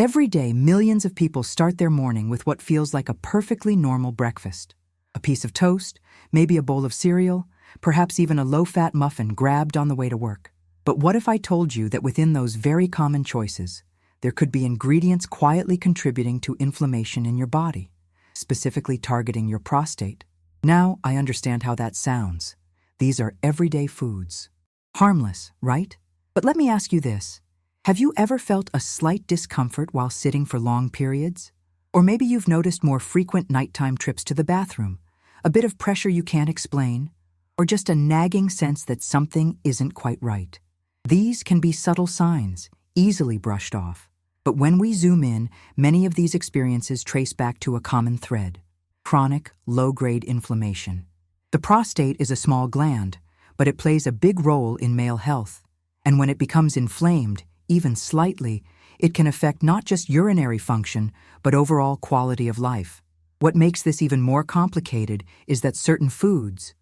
Every day, millions of people start their morning with what feels like a perfectly normal breakfast. A piece of toast, maybe a bowl of cereal, perhaps even a low-fat muffin grabbed on the way to work. But what if I told you that within those very common choices, there could be ingredients quietly contributing to inflammation in your body, specifically targeting your prostate? Now I understand how that sounds. These are everyday foods. Harmless, right? But let me ask you this. Have you ever felt a slight discomfort while sitting for long periods? Or maybe you've noticed more frequent nighttime trips to the bathroom, a bit of pressure you can't explain, or just a nagging sense that something isn't quite right. These can be subtle signs, easily brushed off. But when we zoom in, many of these experiences trace back to a common thread: chronic, low-grade inflammation. The prostate is a small gland, but it plays a big role in male health. And when it becomes inflamed, even slightly, it can affect not just urinary function, but overall quality of life. What makes this even more complicated is that certain foods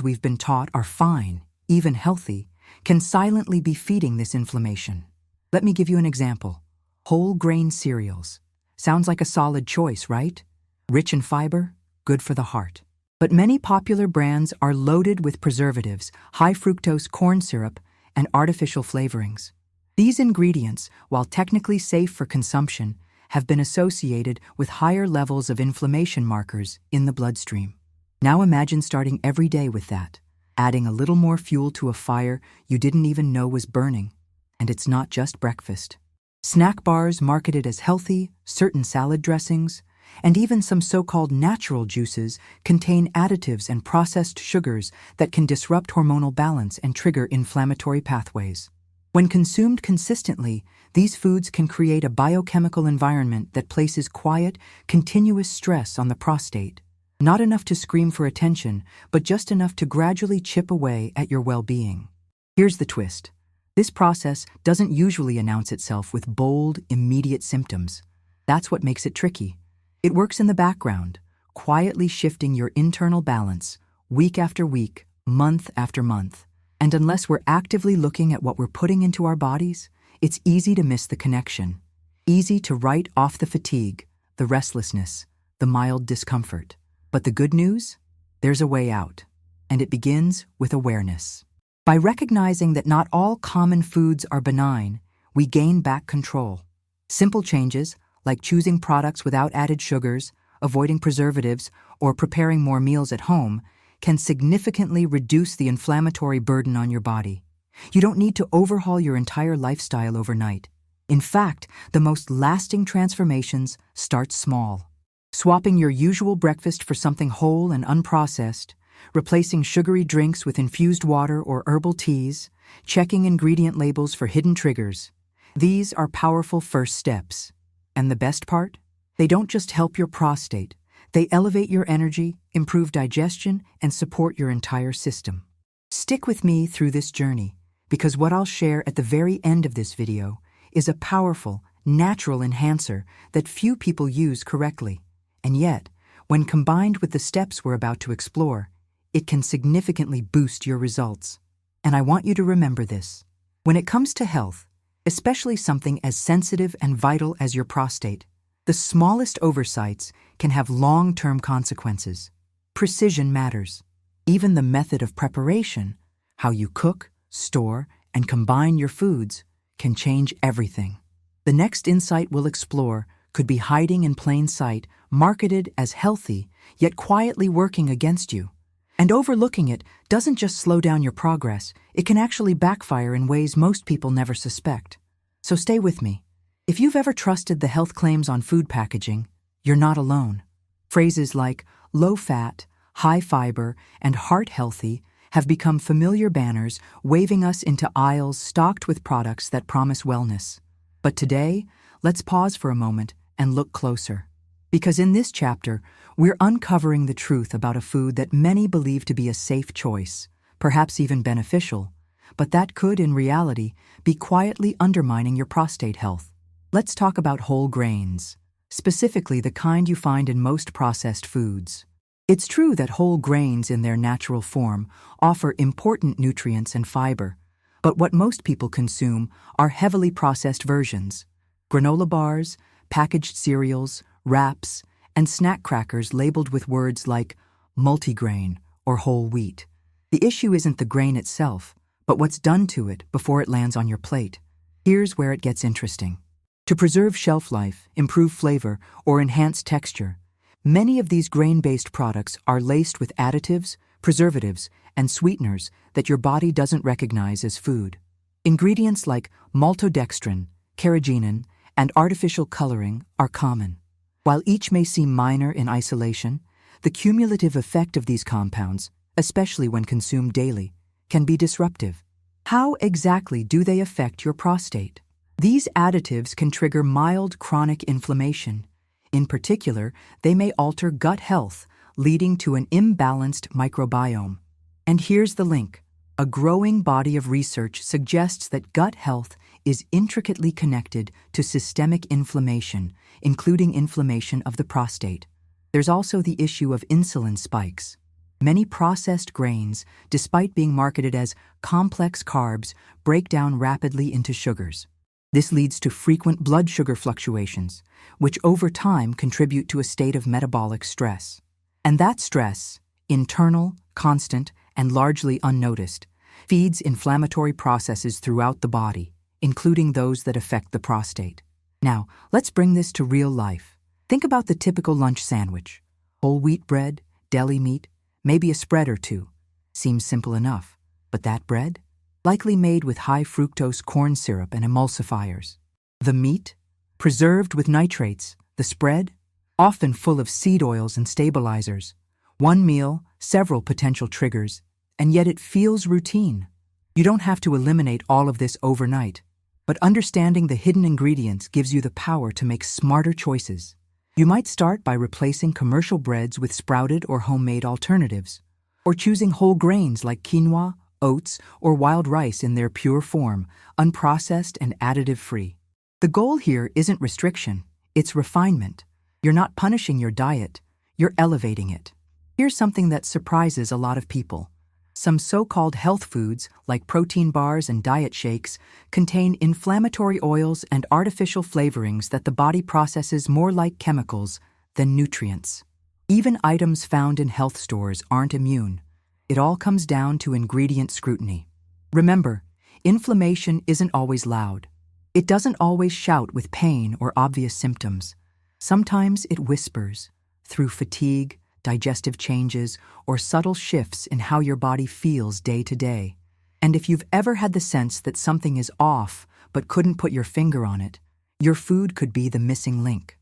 we've been taught are fine, even healthy, can silently be feeding this inflammation. Let me give you an example. Whole grain cereals. Sounds like a solid choice, right? Rich in fiber, good for the heart. But many popular brands are loaded with preservatives, high fructose corn syrup, and artificial flavorings. These ingredients, while technically safe for consumption, have been associated with higher levels of inflammation markers in the bloodstream. Now imagine starting every day with that, adding a little more fuel to a fire you didn't even know was burning. And it's not just breakfast. Snack bars marketed as healthy, certain salad dressings, and even some so-called natural juices contain additives and processed sugars that can disrupt hormonal balance and trigger inflammatory pathways. When consumed consistently, these foods can create a biochemical environment that places quiet, continuous stress on the prostate. Not enough to scream for attention, but just enough to gradually chip away at your well-being. Here's the twist. This process doesn't usually announce itself with bold, immediate symptoms. That's what makes it tricky. It works in the background, quietly shifting your internal balance, week after week, month after month. And unless we're actively looking at what we're putting into our bodies, it's easy to miss the connection. Easy to write off the fatigue, the restlessness, the mild discomfort. But the good news? There's a way out. And it begins with awareness. By recognizing that not all common foods are benign, we gain back control. Simple changes, like choosing products without added sugars, avoiding preservatives, or preparing more meals at home, can significantly reduce the inflammatory burden on your body. You don't need to overhaul your entire lifestyle overnight. In fact, the most lasting transformations start small. Swapping your usual breakfast for something whole and unprocessed, replacing sugary drinks with infused water or herbal teas, checking ingredient labels for hidden triggers. These are powerful first steps. And the best part? They don't just help your prostate. They elevate your energy, improve digestion, and support your entire system. Stick with me through this journey, because what I'll share at the very end of this video is a powerful, natural enhancer that few people use correctly. And yet, when combined with the steps we're about to explore, it can significantly boost your results. And I want you to remember this. When it comes to health, especially something as sensitive and vital as your prostate, the smallest oversights can have long-term consequences. Precision matters. Even the method of preparation, how you cook, store, and combine your foods, can change everything. The next insight we'll explore could be hiding in plain sight, marketed as healthy, yet quietly working against you. And overlooking it doesn't just slow down your progress, it can actually backfire in ways most people never suspect. So stay with me. If you've ever trusted the health claims on food packaging, you're not alone. Phrases like low-fat, high-fiber, and heart-healthy have become familiar banners waving us into aisles stocked with products that promise wellness. But today, let's pause for a moment and look closer. Because in this chapter, we're uncovering the truth about a food that many believe to be a safe choice, perhaps even beneficial, but that could, in reality, be quietly undermining your prostate health. Let's talk about whole grains, specifically the kind you find in most processed foods. It's true that whole grains in their natural form offer important nutrients and fiber, but what most people consume are heavily processed versions. Granola bars, packaged cereals, wraps, and snack crackers labeled with words like multigrain or whole wheat. The issue isn't the grain itself, but what's done to it before it lands on your plate. Here's where it gets interesting. To preserve shelf life, improve flavor, or enhance texture, many of these grain-based products are laced with additives, preservatives, and sweeteners that your body doesn't recognize as food. Ingredients like maltodextrin, carrageenan, and artificial coloring are common. While each may seem minor in isolation, the cumulative effect of these compounds, especially when consumed daily, can be disruptive. How exactly do they affect your prostate? These additives can trigger mild chronic inflammation. In particular, they may alter gut health, leading to an imbalanced microbiome. And here's the link. A growing body of research suggests that gut health is intricately connected to systemic inflammation, including inflammation of the prostate. There's also the issue of insulin spikes. Many processed grains, despite being marketed as complex carbs, break down rapidly into sugars. This leads to frequent blood sugar fluctuations, which over time contribute to a state of metabolic stress. And that stress, internal, constant, and largely unnoticed, feeds inflammatory processes throughout the body, including those that affect the prostate. Now, let's bring this to real life. Think about the typical lunch sandwich. Whole wheat bread, deli meat, maybe a spread or two. Seems simple enough. But that bread? Likely made with high fructose corn syrup and emulsifiers. The meat? Preserved with nitrates. The spread? Often full of seed oils and stabilizers. One meal, several potential triggers, and yet it feels routine. You don't have to eliminate all of this overnight, but understanding the hidden ingredients gives you the power to make smarter choices. You might start by replacing commercial breads with sprouted or homemade alternatives, or choosing whole grains like quinoa, oats, or wild rice in their pure form, unprocessed and additive-free. The goal here isn't restriction, it's refinement. You're not punishing your diet, you're elevating it. Here's something that surprises a lot of people. Some so-called health foods, like protein bars and diet shakes, contain inflammatory oils and artificial flavorings that the body processes more like chemicals than nutrients. Even items found in health stores aren't immune. It all comes down to ingredient scrutiny. Remember, inflammation isn't always loud. It doesn't always shout with pain or obvious symptoms. Sometimes it whispers, through fatigue, digestive changes, or subtle shifts in how your body feels day to day. And if you've ever had the sense that something is off but couldn't put your finger on it, your food could be the missing link.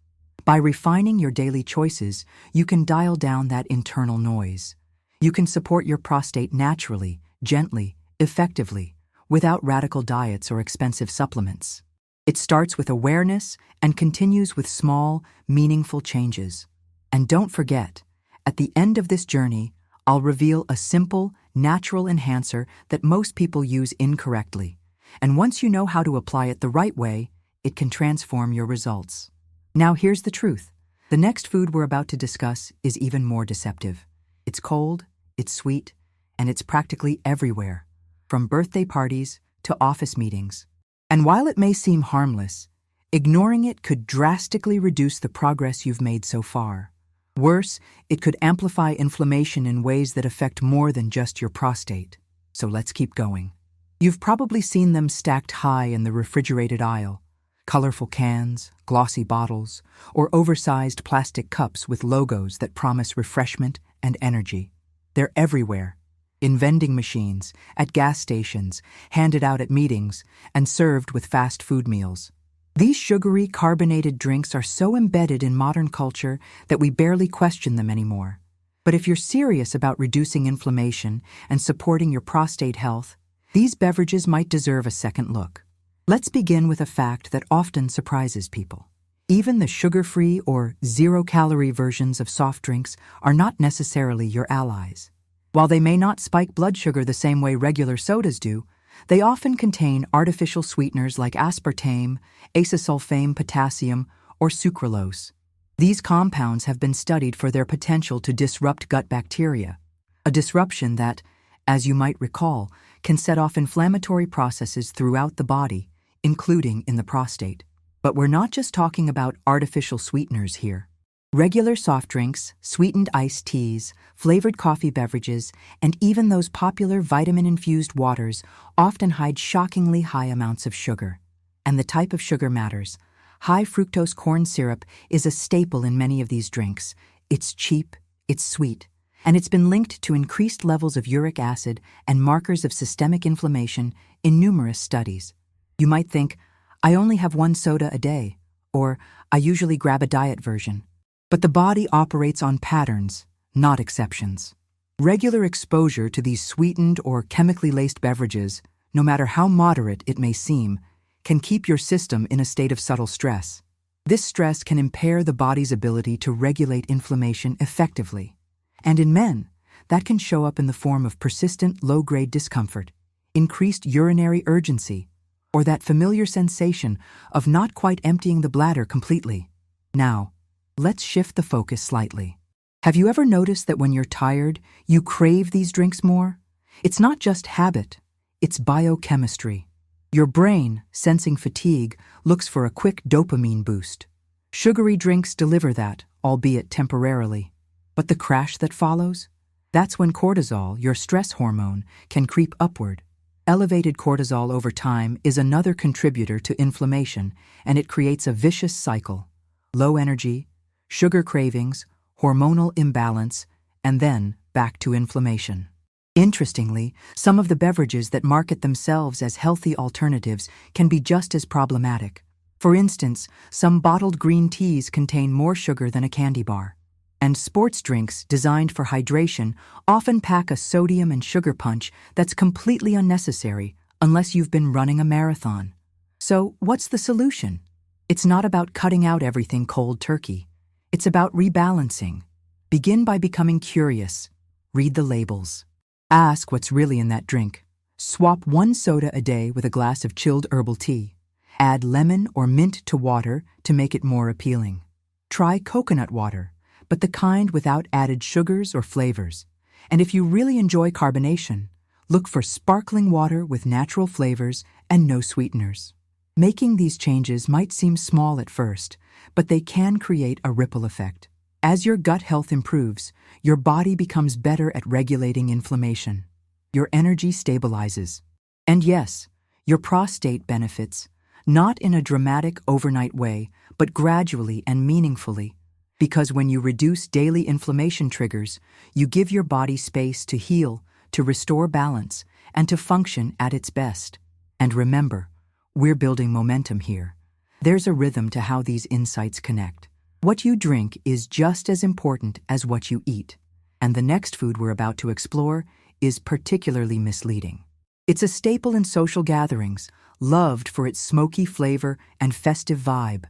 By refining your daily choices, you can dial down that internal noise. You can support your prostate naturally, gently, effectively, without radical diets or expensive supplements. It starts with awareness and continues with small, meaningful changes. And don't forget, at the end of this journey, I'll reveal a simple, natural enhancer that most people use incorrectly. And once you know how to apply it the right way, it can transform your results. Now here's the truth. The next food we're about to discuss is even more deceptive. It's cold, it's sweet, and it's practically everywhere, from birthday parties to office meetings. And while it may seem harmless, ignoring it could drastically reduce the progress you've made so far. Worse, it could amplify inflammation in ways that affect more than just your prostate. So let's keep going. You've probably seen them stacked high in the refrigerated aisle. Colorful cans, glossy bottles, or oversized plastic cups with logos that promise refreshment and energy. They're everywhere. In vending machines, at gas stations, handed out at meetings, and served with fast food meals. These sugary, carbonated drinks are so embedded in modern culture that we barely question them anymore. But if you're serious about reducing inflammation and supporting your prostate health, these beverages might deserve a second look. Let's begin with a fact that often surprises people. Even the sugar-free or zero-calorie versions of soft drinks are not necessarily your allies. While they may not spike blood sugar the same way regular sodas do, they often contain artificial sweeteners like aspartame, acesulfame potassium, or sucralose. These compounds have been studied for their potential to disrupt gut bacteria, a disruption that, as you might recall, can set off inflammatory processes throughout the body, including in the prostate. But we're not just talking about artificial sweeteners here. Regular soft drinks, sweetened iced teas, flavored coffee beverages, and even those popular vitamin-infused waters often hide shockingly high amounts of sugar. And the type of sugar matters. High fructose corn syrup is a staple in many of these drinks. It's cheap, it's sweet, and it's been linked to increased levels of uric acid and markers of systemic inflammation in numerous studies. You might think, I only have one soda a day, or I usually grab a diet version. But the body operates on patterns, not exceptions. Regular exposure to these sweetened or chemically laced beverages, no matter how moderate it may seem, can keep your system in a state of subtle stress. This stress can impair the body's ability to regulate inflammation effectively. And in men, that can show up in the form of persistent low-grade discomfort, increased urinary urgency, or that familiar sensation of not quite emptying the bladder completely. Now, let's shift the focus slightly. Have you ever noticed that when you're tired, you crave these drinks more? It's not just habit, it's biochemistry. Your brain, sensing fatigue, looks for a quick dopamine boost. Sugary drinks deliver that, albeit temporarily. But the crash that follows? That's when cortisol, your stress hormone, can creep upward. Elevated cortisol over time is another contributor to inflammation, and it creates a vicious cycle. Low energy, sugar cravings, hormonal imbalance, and then back to inflammation. Interestingly, some of the beverages that market themselves as healthy alternatives can be just as problematic. For instance, some bottled green teas contain more sugar than a candy bar. And sports drinks designed for hydration often pack a sodium and sugar punch that's completely unnecessary unless you've been running a marathon. So, what's the solution? It's not about cutting out everything cold turkey. It's about rebalancing. Begin by becoming curious. Read the labels. Ask what's really in that drink. Swap one soda a day with a glass of chilled herbal tea. Add lemon or mint to water to make it more appealing. Try coconut water, but the kind without added sugars or flavors. And if you really enjoy carbonation, look for sparkling water with natural flavors and no sweeteners. Making these changes might seem small at first, but they can create a ripple effect. As your gut health improves, your body becomes better at regulating inflammation. Your energy stabilizes. And yes, your prostate benefits, not in a dramatic overnight way, but gradually and meaningfully. Because when you reduce daily inflammation triggers, you give your body space to heal, to restore balance, and to function at its best. And remember, we're building momentum here. There's a rhythm to how these insights connect. What you drink is just as important as what you eat. And the next food we're about to explore is particularly misleading. It's a staple in social gatherings, loved for its smoky flavor and festive vibe.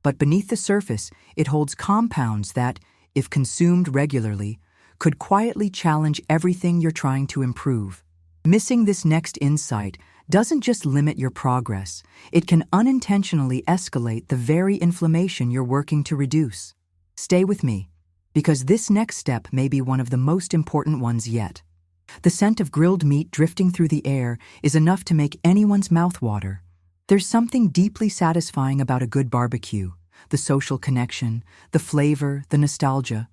But beneath the surface, it holds compounds that, if consumed regularly, could quietly challenge everything you're trying to improve. Missing this next insight doesn't just limit your progress, it can unintentionally escalate the very inflammation you're working to reduce. Stay with me, because this next step may be one of the most important ones yet. The scent of grilled meat drifting through the air is enough to make anyone's mouth water. There's something deeply satisfying about a good barbecue, the social connection, the flavor, the nostalgia.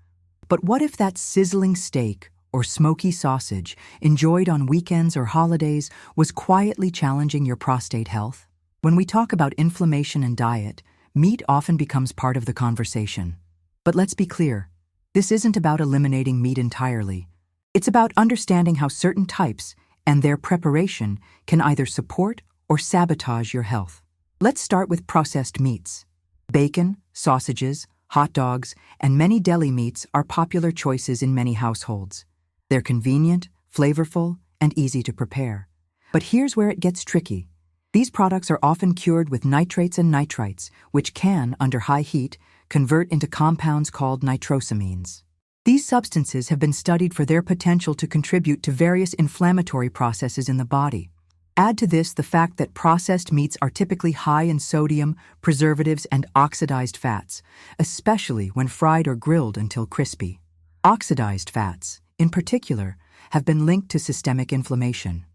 But what if that sizzling steak or smoky sausage, enjoyed on weekends or holidays, was quietly challenging your prostate health? When we talk about inflammation and diet, meat often becomes part of the conversation. But let's be clear, this isn't about eliminating meat entirely. It's about understanding how certain types and their preparation can either support or sabotage your health. Let's start with processed meats. Bacon, sausages, hot dogs, and many deli meats are popular choices in many households. They're convenient, flavorful, and easy to prepare. But here's where it gets tricky. These products are often cured with nitrates and nitrites, which can, under high heat, convert into compounds called nitrosamines. These substances have been studied for their potential to contribute to various inflammatory processes in the body. Add to this the fact that processed meats are typically high in sodium, preservatives, and oxidized fats, especially when fried or grilled until crispy. Oxidized fats, in particular, have been linked to systemic inflammation.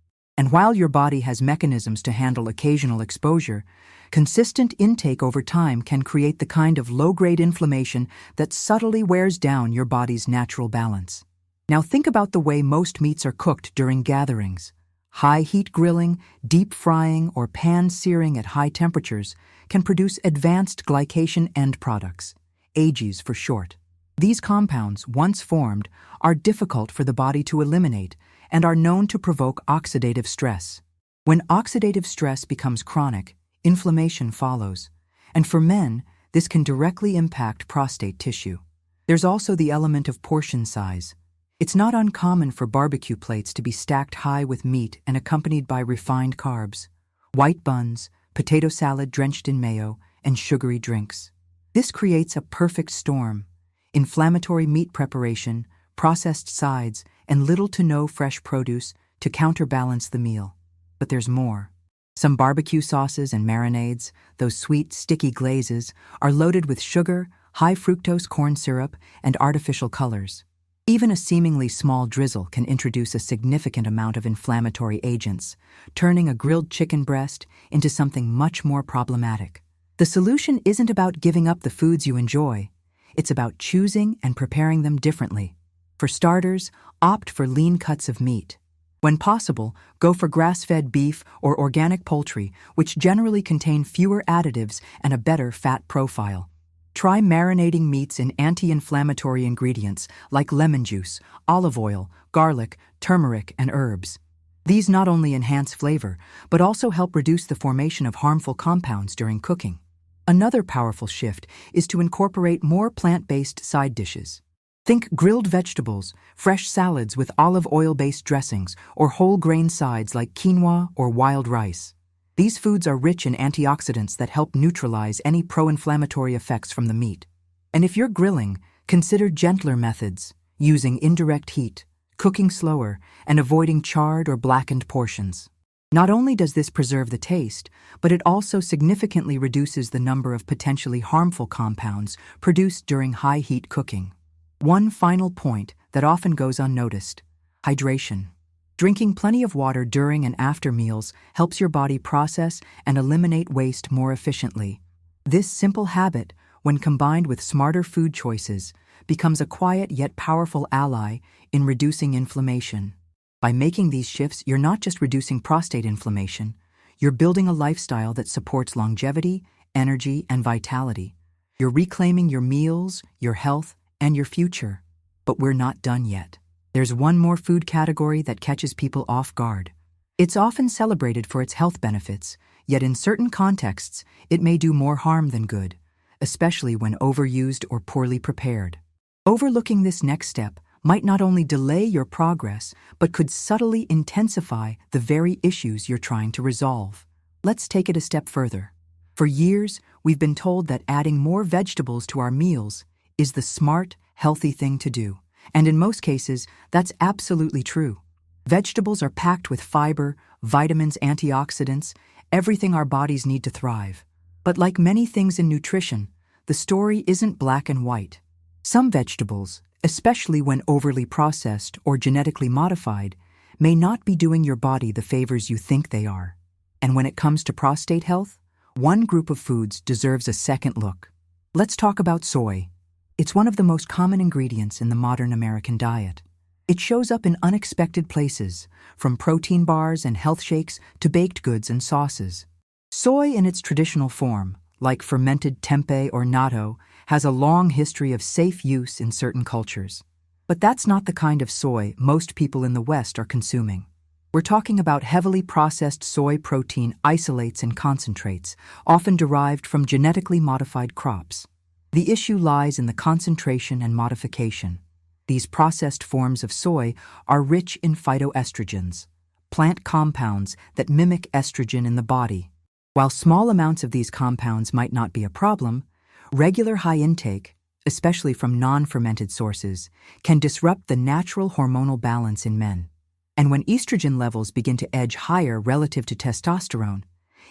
And while your body has mechanisms to handle occasional exposure, consistent intake over time can create the kind of low-grade inflammation that subtly wears down your body's natural balance. Now think about the way most meats are cooked during gatherings. High-heat grilling, deep frying, or pan-searing at high temperatures can produce advanced glycation end products, AGEs for short. These compounds, once formed, are difficult for the body to eliminate and are known to provoke oxidative stress. When oxidative stress becomes chronic, inflammation follows, and for men, this can directly impact prostate tissue. There's also the element of portion size. It's not uncommon for barbecue plates to be stacked high with meat and accompanied by refined carbs, white buns, potato salad drenched in mayo, and sugary drinks. This creates a perfect storm: inflammatory meat preparation, processed sides, and little to no fresh produce to counterbalance the meal. But there's more. Some barbecue sauces and marinades, those sweet, sticky glazes, are loaded with sugar, high fructose corn syrup, and artificial colors. Even a seemingly small drizzle can introduce a significant amount of inflammatory agents, turning a grilled chicken breast into something much more problematic. The solution isn't about giving up the foods you enjoy. It's about choosing and preparing them differently. For starters, opt for lean cuts of meat. When possible, go for grass-fed beef or organic poultry, which generally contain fewer additives and a better fat profile. Try marinating meats in anti-inflammatory ingredients like lemon juice, olive oil, garlic, turmeric, and herbs. These not only enhance flavor, but also help reduce the formation of harmful compounds during cooking. Another powerful shift is to incorporate more plant-based side dishes. Think grilled vegetables, fresh salads with olive oil-based dressings, or whole grain sides like quinoa or wild rice. These foods are rich in antioxidants that help neutralize any pro-inflammatory effects from the meat. And if you're grilling, consider gentler methods, using indirect heat, cooking slower, and avoiding charred or blackened portions. Not only does this preserve the taste, but it also significantly reduces the number of potentially harmful compounds produced during high-heat cooking. One final point that often goes unnoticed: hydration. Drinking plenty of water during and after meals helps your body process and eliminate waste more efficiently. This simple habit, when combined with smarter food choices, becomes a quiet yet powerful ally in reducing inflammation. By making these shifts, you're not just reducing prostate inflammation, you're building a lifestyle that supports longevity, energy, and vitality. You're reclaiming your meals, your health, and your future. But we're not done yet. There's one more food category that catches people off guard. It's often celebrated for its health benefits, yet in certain contexts, it may do more harm than good, especially when overused or poorly prepared. Overlooking this next step might not only delay your progress, but could subtly intensify the very issues you're trying to resolve. Let's take it a step further. For years, we've been told that adding more vegetables to our meals is the smart, healthy thing to do. And in most cases, that's absolutely true. Vegetables are packed with fiber, vitamins, antioxidants, everything our bodies need to thrive. But like many things in nutrition, the story isn't black and white. Some vegetables, especially when overly processed or genetically modified, may not be doing your body the favors you think they are. And when it comes to prostate health, one group of foods deserves a second look. Let's talk about soy. It's one of the most common ingredients in the modern American diet. It shows up in unexpected places, from protein bars and health shakes to baked goods and sauces. Soy in its traditional form, like fermented tempeh or natto, has a long history of safe use in certain cultures. But that's not the kind of soy most people in the West are consuming. We're talking about heavily processed soy protein isolates and concentrates, often derived from genetically modified crops. The issue lies in the concentration and modification. These processed forms of soy are rich in phytoestrogens, plant compounds that mimic estrogen in the body. While small amounts of these compounds might not be a problem, regular high intake, especially from non-fermented sources, can disrupt the natural hormonal balance in men. And when estrogen levels begin to edge higher relative to testosterone,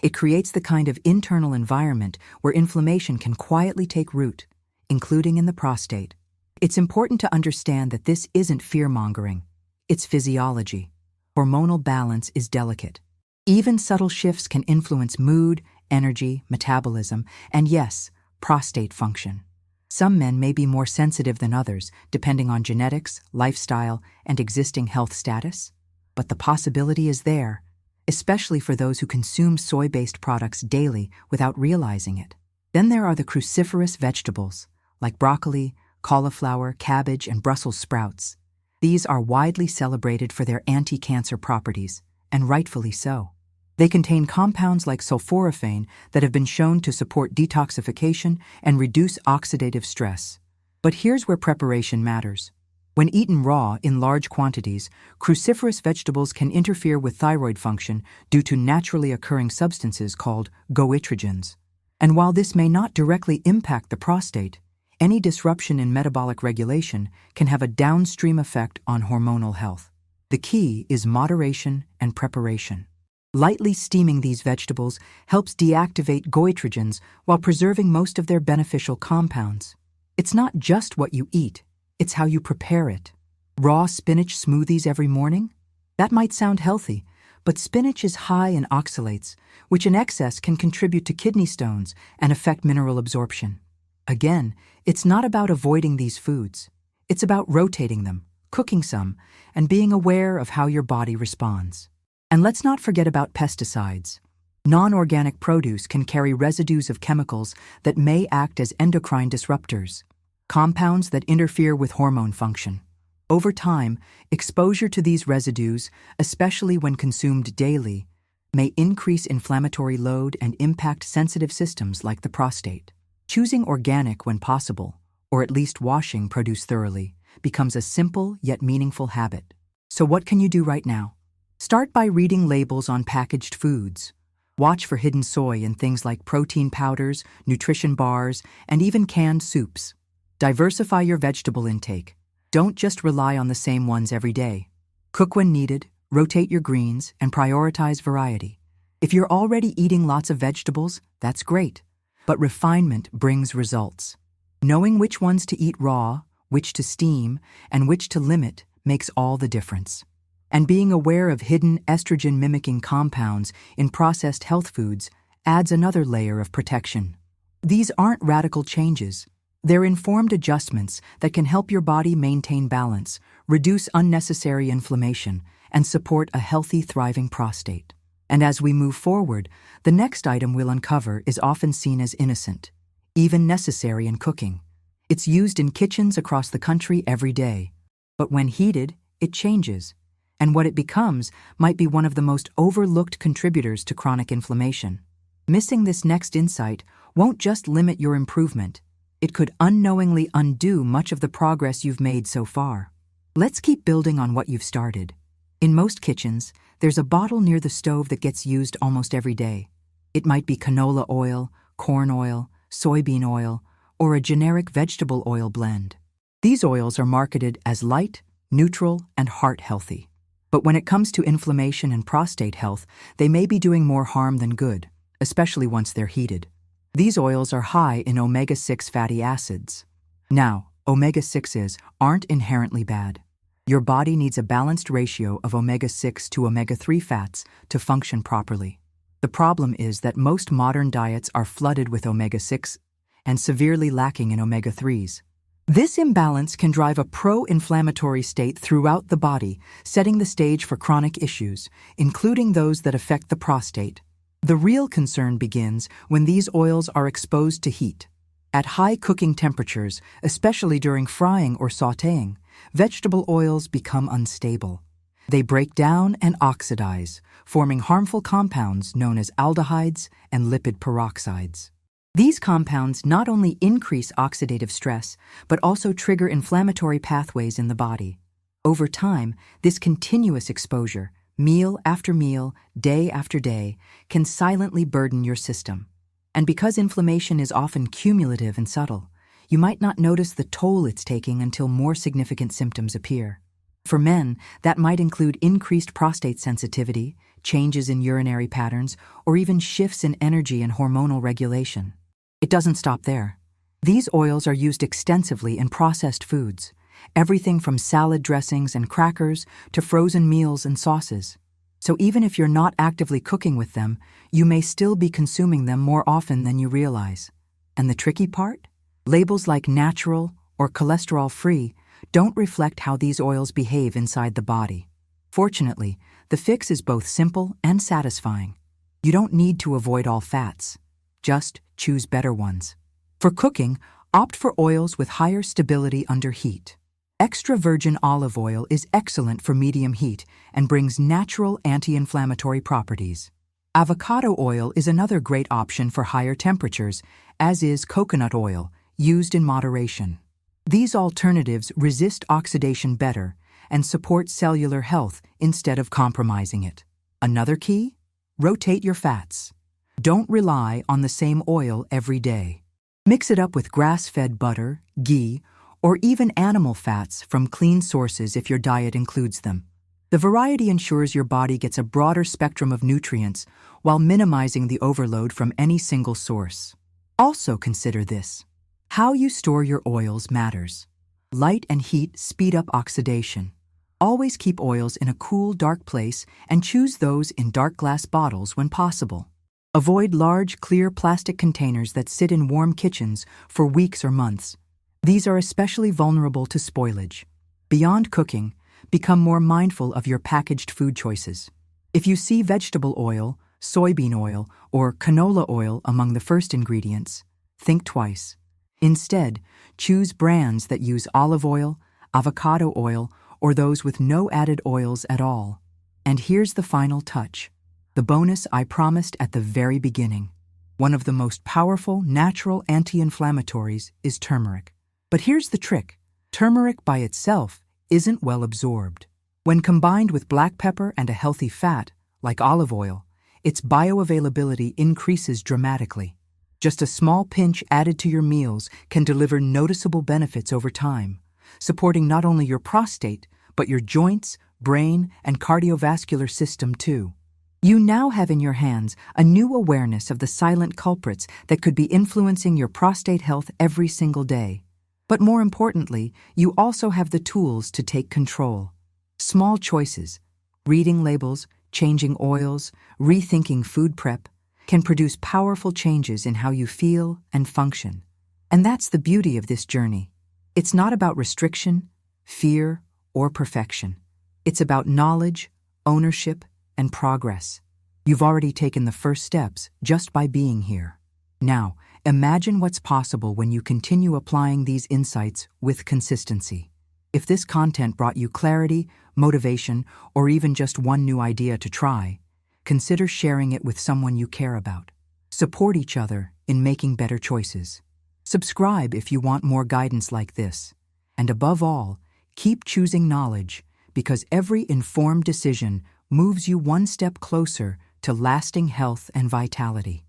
it creates the kind of internal environment where inflammation can quietly take root, including in the prostate. It's important to understand that this isn't fear-mongering. It's physiology. Hormonal balance is delicate. Even subtle shifts can influence mood, energy, metabolism, and yes, prostate function. Some men may be more sensitive than others, depending on genetics, lifestyle, and existing health status. But the possibility is there, especially for those who consume soy-based products daily without realizing it. Then there are the cruciferous vegetables, like broccoli, cauliflower, cabbage, and Brussels sprouts. These are widely celebrated for their anti-cancer properties, and rightfully so. They contain compounds like sulforaphane that have been shown to support detoxification and reduce oxidative stress. But here's where preparation matters. When eaten raw in large quantities, cruciferous vegetables can interfere with thyroid function due to naturally occurring substances called goitrogens. And while this may not directly impact the prostate, any disruption in metabolic regulation can have a downstream effect on hormonal health. The key is moderation and preparation. Lightly steaming these vegetables helps deactivate goitrogens while preserving most of their beneficial compounds. It's not just what you eat, it's how you prepare it. Raw spinach smoothies every morning? That might sound healthy, but spinach is high in oxalates, which in excess can contribute to kidney stones and affect mineral absorption. Again, it's not about avoiding these foods. It's about rotating them, cooking some, and being aware of how your body responds. And let's not forget about pesticides. Non-organic produce can carry residues of chemicals that may act as endocrine disruptors, compounds that interfere with hormone function. Over time, exposure to these residues, especially when consumed daily, may increase inflammatory load and impact sensitive systems like the prostate. Choosing organic when possible, or at least washing produce thoroughly, becomes a simple yet meaningful habit. So what can you do right now? Start by reading labels on packaged foods. Watch for hidden soy in things like protein powders, nutrition bars, and even canned soups. Diversify your vegetable intake. Don't just rely on the same ones every day. Cook when needed, rotate your greens, and prioritize variety. If you're already eating lots of vegetables, that's great. But refinement brings results. Knowing which ones to eat raw, which to steam, and which to limit makes all the difference. And being aware of hidden estrogen-mimicking compounds in processed health foods adds another layer of protection. These aren't radical changes. They're informed adjustments that can help your body maintain balance, reduce unnecessary inflammation, and support a healthy, thriving prostate. And as we move forward, the next item we'll uncover is often seen as innocent, even necessary in cooking. It's used in kitchens across the country every day. But when heated, it changes. And what it becomes might be one of the most overlooked contributors to chronic inflammation. Missing this next insight won't just limit your improvement. It could unknowingly undo much of the progress you've made so far. Let's keep building on what you've started. In most kitchens, there's a bottle near the stove that gets used almost every day. It might be canola oil, corn oil, soybean oil, or a generic vegetable oil blend. These oils are marketed as light, neutral, and heart-healthy. But when it comes to inflammation and prostate health, they may be doing more harm than good, especially once they're heated. These oils are high in omega-6 fatty acids. Now, omega-6s aren't inherently bad. Your body needs a balanced ratio of omega-6 to omega-3 fats to function properly. The problem is that most modern diets are flooded with omega-6 and severely lacking in omega-3s. This imbalance can drive a pro-inflammatory state throughout the body, setting the stage for chronic issues, including those that affect the prostate. The real concern begins when these oils are exposed to heat. At high cooking temperatures, especially during frying or sautéing, vegetable oils become unstable. They break down and oxidize, forming harmful compounds known as aldehydes and lipid peroxides. These compounds not only increase oxidative stress, but also trigger inflammatory pathways in the body. Over time, this continuous exposure, meal after meal, day after day, can silently burden your system. And because inflammation is often cumulative and subtle, you might not notice the toll it's taking until more significant symptoms appear. For men, that might include increased prostate sensitivity, changes in urinary patterns, or even shifts in energy and hormonal regulation. It doesn't stop there. These oils are used extensively in processed foods, everything from salad dressings and crackers to frozen meals and sauces. So even if you're not actively cooking with them, you may still be consuming them more often than you realize. And the tricky part? Labels like natural or cholesterol-free don't reflect how these oils behave inside the body. Fortunately, the fix is both simple and satisfying. You don't need to avoid all fats. Just choose better ones. For cooking, opt for oils with higher stability under heat. Extra virgin olive oil is excellent for medium heat and brings natural anti-inflammatory properties. Avocado oil is another great option for higher temperatures, as is coconut oil, used in moderation. These alternatives resist oxidation better and support cellular health instead of compromising it. Another key? Rotate your fats. Don't rely on the same oil every day. Mix it up with grass-fed butter, ghee, or even animal fats from clean sources if your diet includes them. The variety ensures your body gets a broader spectrum of nutrients while minimizing the overload from any single source. Also consider this. How you store your oils matters. Light and heat speed up oxidation. Always keep oils in a cool, dark place and choose those in dark glass bottles when possible. Avoid large, clear plastic containers that sit in warm kitchens for weeks or months. These are especially vulnerable to spoilage. Beyond cooking, become more mindful of your packaged food choices. If you see vegetable oil, soybean oil, or canola oil among the first ingredients, think twice. Instead, choose brands that use olive oil, avocado oil, or those with no added oils at all. And here's the final touch. The bonus I promised at the very beginning. One of the most powerful natural anti-inflammatories is turmeric. But here's the trick. Turmeric by itself isn't well absorbed. When combined with black pepper and a healthy fat, like olive oil, its bioavailability increases dramatically. Just a small pinch added to your meals can deliver noticeable benefits over time, supporting not only your prostate, but your joints, brain, and cardiovascular system too. You now have in your hands a new awareness of the silent culprits that could be influencing your prostate health every single day. But more importantly, you also have the tools to take control. Small choices, reading labels, changing oils, rethinking food prep, can produce powerful changes in how you feel and function. And that's the beauty of this journey. It's not about restriction, fear, or perfection. It's about knowledge, ownership, and progress. You've already taken the first steps just by being here. Now, imagine what's possible when you continue applying these insights with consistency. If this content brought you clarity, motivation, or even just one new idea to try, consider sharing it with someone you care about. Support each other in making better choices. Subscribe if you want more guidance like this. And above all, keep choosing knowledge, because every informed decision moves you one step closer to lasting health and vitality.